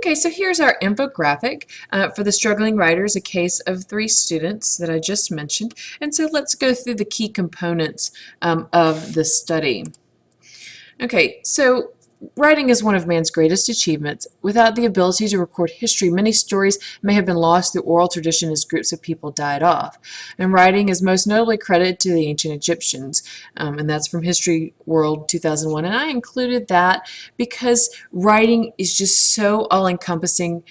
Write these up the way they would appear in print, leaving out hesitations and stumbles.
Okay, so here's our infographic for the struggling writers, a case of 3 students that I just mentioned. And so let's go through the key components of the study. Okay, so writing is one of man's greatest achievements. Without the ability to record history, many stories may have been lost through oral tradition as groups of people died off. And writing is most notably credited to the ancient Egyptians, and that's from History World 2001. And I included that because writing is just so all-encompassing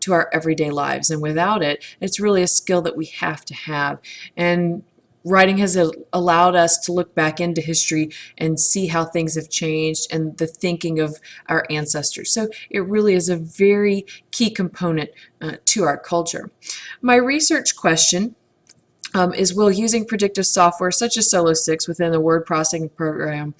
to our everyday lives, and without it, it's really a skill that we have to have. And writing has allowed us to look back into history and see how things have changed and the thinking of our ancestors. So it really is a very key component to our culture. My research question is, will using predictive software such as Solo 6 within the word processing program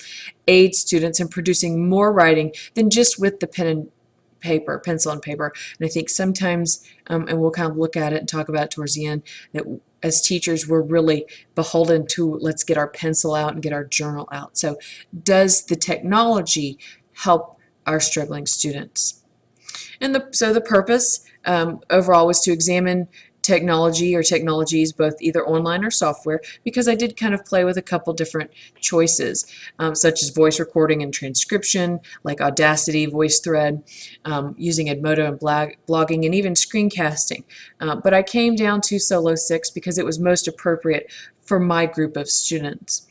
aid students in producing more writing than just with the pencil and paper? And I think sometimes, and we'll kind of look at it and talk about it towards the end, that as teachers we're really beholden to, let's get our pencil out and get our journal out. So does the technology help our struggling students? And so the purpose overall was to examine technology or technologies, both either online or software, because I did kind of play with a couple different choices, such as voice recording and transcription, like Audacity, VoiceThread, using Edmodo and blogging, and even screencasting. But I came down to Solo 6 because it was most appropriate for my group of students.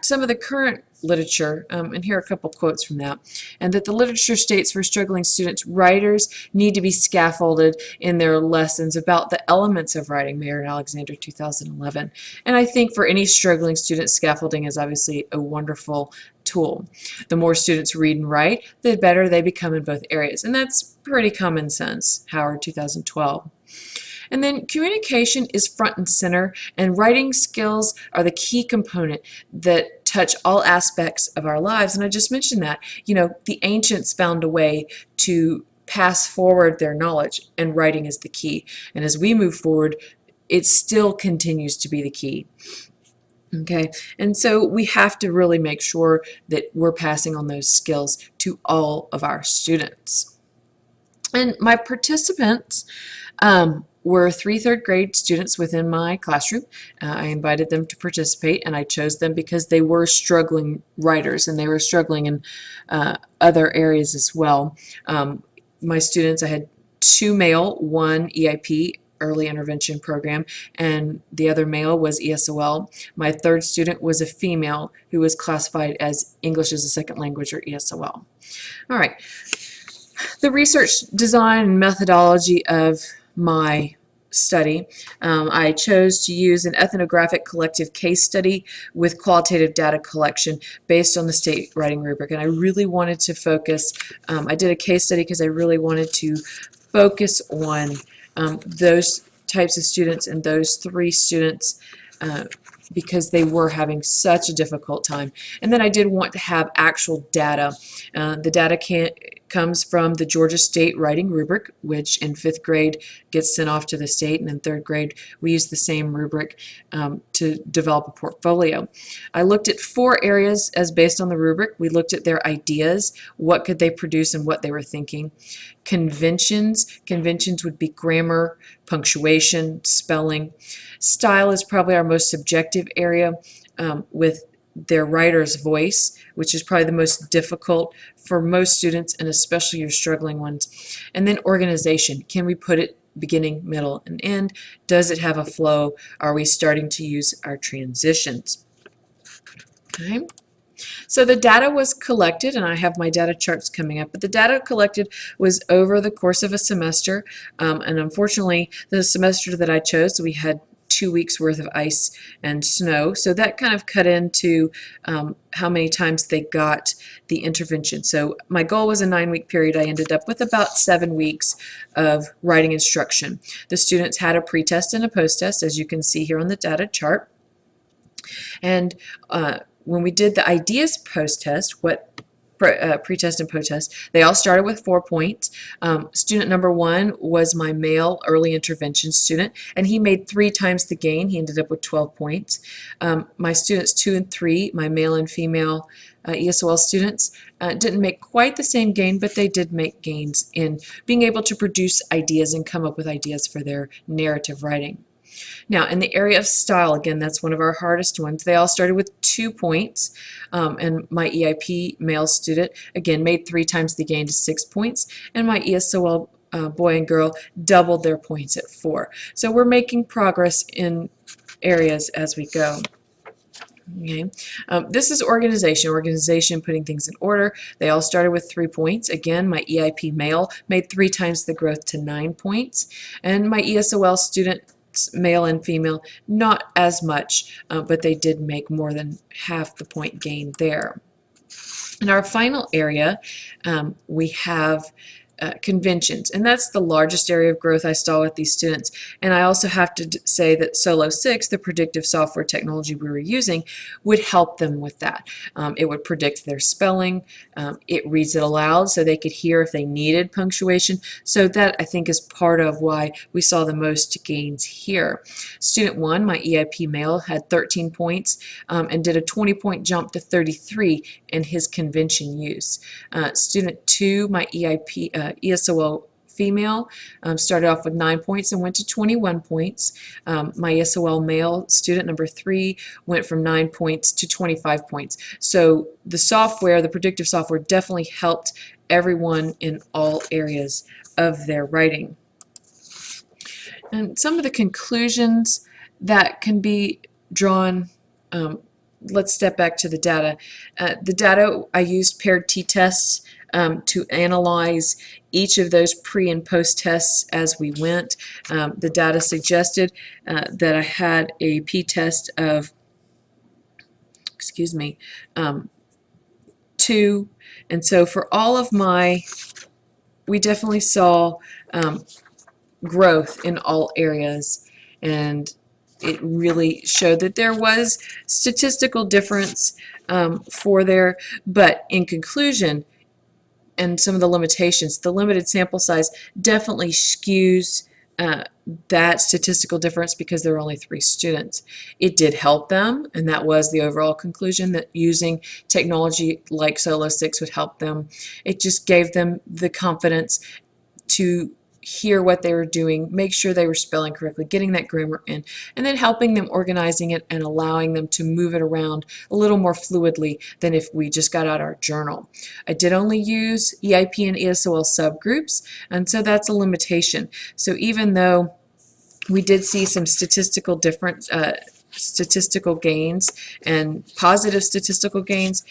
Some of the current literature, and here are a couple quotes from that, and that the literature states for struggling students, writers need to be scaffolded in their lessons about the elements of writing, Mayer and Alexander, 2011. And I think for any struggling student, scaffolding is obviously a wonderful tool. The more students read and write, the better they become in both areas. And that's pretty common sense, Howard, 2012. And then communication is front and center, and writing skills are the key component that touch all aspects of our lives. And I just mentioned that, the ancients found a way to pass forward their knowledge, and writing is the key. And as we move forward, it still continues to be the key. Okay, and so we have to really make sure that we're passing on those skills to all of our students. And my participants were 3 third grade students within my classroom. I invited them to participate, and I chose them because they were struggling writers, and they were struggling in other areas as well. My students, I had 2 male, 1 EIP, early intervention program, and the other male was ESOL. My 3rd student was a female who was classified as English as a second language, or ESOL. All right. The research design and methodology of my study, I chose to use an ethnographic collective case study with qualitative data collection based on the state writing rubric. And I really wanted to focus, I did a case study because I really wanted to focus on those types of students and those 3 students because they were having such a difficult time. And then I did want to have actual data. The data comes from the Georgia State Writing Rubric, which in 5th grade gets sent off to the state, and in 3rd grade we use the same rubric to develop a portfolio. I looked at 4 areas as based on the rubric. We looked at their ideas, what could they produce and what they were thinking. Conventions would be grammar, punctuation, spelling. Style is probably our most subjective area, with their writer's voice, which is probably the most difficult for most students, and especially your struggling ones. And then organization. Can we put it beginning, middle, and end? Does it have a flow? Are we starting to use our transitions? Okay. So the data was collected, and I have my data charts coming up, but the data collected was over the course of a semester, and unfortunately the semester that I chose, we had 2 weeks worth of ice and snow, so that kind of cut into how many times they got the intervention. So my goal was a 9-week period. I ended up with about 7 weeks of writing instruction. The students had a pre-test and a post-test, as you can see here on the data chart. And when we did the ideas post-test, what Pre-test and post-test. They all started with 4 points. Student number 1 was my male early intervention student, and he made 3 times the gain. He ended up with 12 points. My students 2 and 3, my male and female ESOL students, didn't make quite the same gain, but they did make gains in being able to produce ideas and come up with ideas for their narrative writing. Now, in the area of style, again, that's one of our hardest ones. They all started with 2 points, and my EIP male student, again, made 3 times the gain to 6 points, and my ESOL boy and girl doubled their points at 4. So we're making progress in areas as we go. Okay. This is organization, putting things in order. They all started with 3 points. Again, my EIP male made 3 times the growth to 9 points, and my ESOL student, male and female, not as much, but they did make more than half the point gain there. In our final area, we have conventions, and that's the largest area of growth I saw with these students. And I also have to say that Solo 6, the predictive software technology we were using, would help them with that. It would predict their spelling. It reads it aloud so they could hear if they needed punctuation. So that, I think, is part of why we saw the most gains here. Student 1, my EIP male, had 13 points and did a 20-point jump to 33 in his convention use. Student 2, my ESOL female, started off with 9 points and went to 21 points. My ESOL male student number 3 went from 9 points to 25 points. So the software, the predictive software, definitely helped everyone in all areas of their writing. And some of the conclusions that can be drawn, let's step back to the data. The data, I used paired t-tests to analyze each of those pre and post tests as we went. The data suggested that I had a p-test of, 2, and so for all of my, we definitely saw growth in all areas, and it really showed that there was statistical difference for there, but in conclusion, and some of the limitations, the limited sample size definitely skews that statistical difference because there were only 3 students. It did help them, and that was the overall conclusion, that using technology like Solo 6 would help them. It just gave them the confidence to hear what they were doing, make sure they were spelling correctly, getting that grammar in, and then helping them organizing it and allowing them to move it around a little more fluidly than if we just got out our journal. I did only use EIP and ESOL subgroups, and so that's a limitation. So even though we did see some statistical difference, statistical gains and positive statistical gains,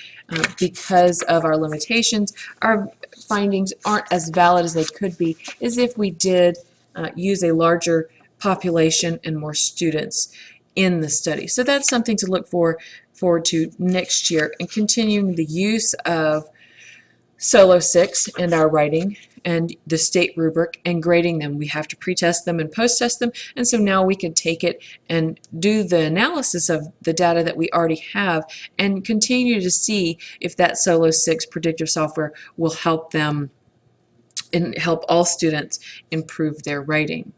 because of our limitations, our findings aren't as valid as they could be as if we did use a larger population and more students in the study. So that's something to look forward to next year, and continuing the use of Solo 6 in our writing and the state rubric and grading them. We have to pre-test them and post-test them, and so now we can take it and do the analysis of the data that we already have and continue to see if that Solo 6 predictive software will help them and help all students improve their writing.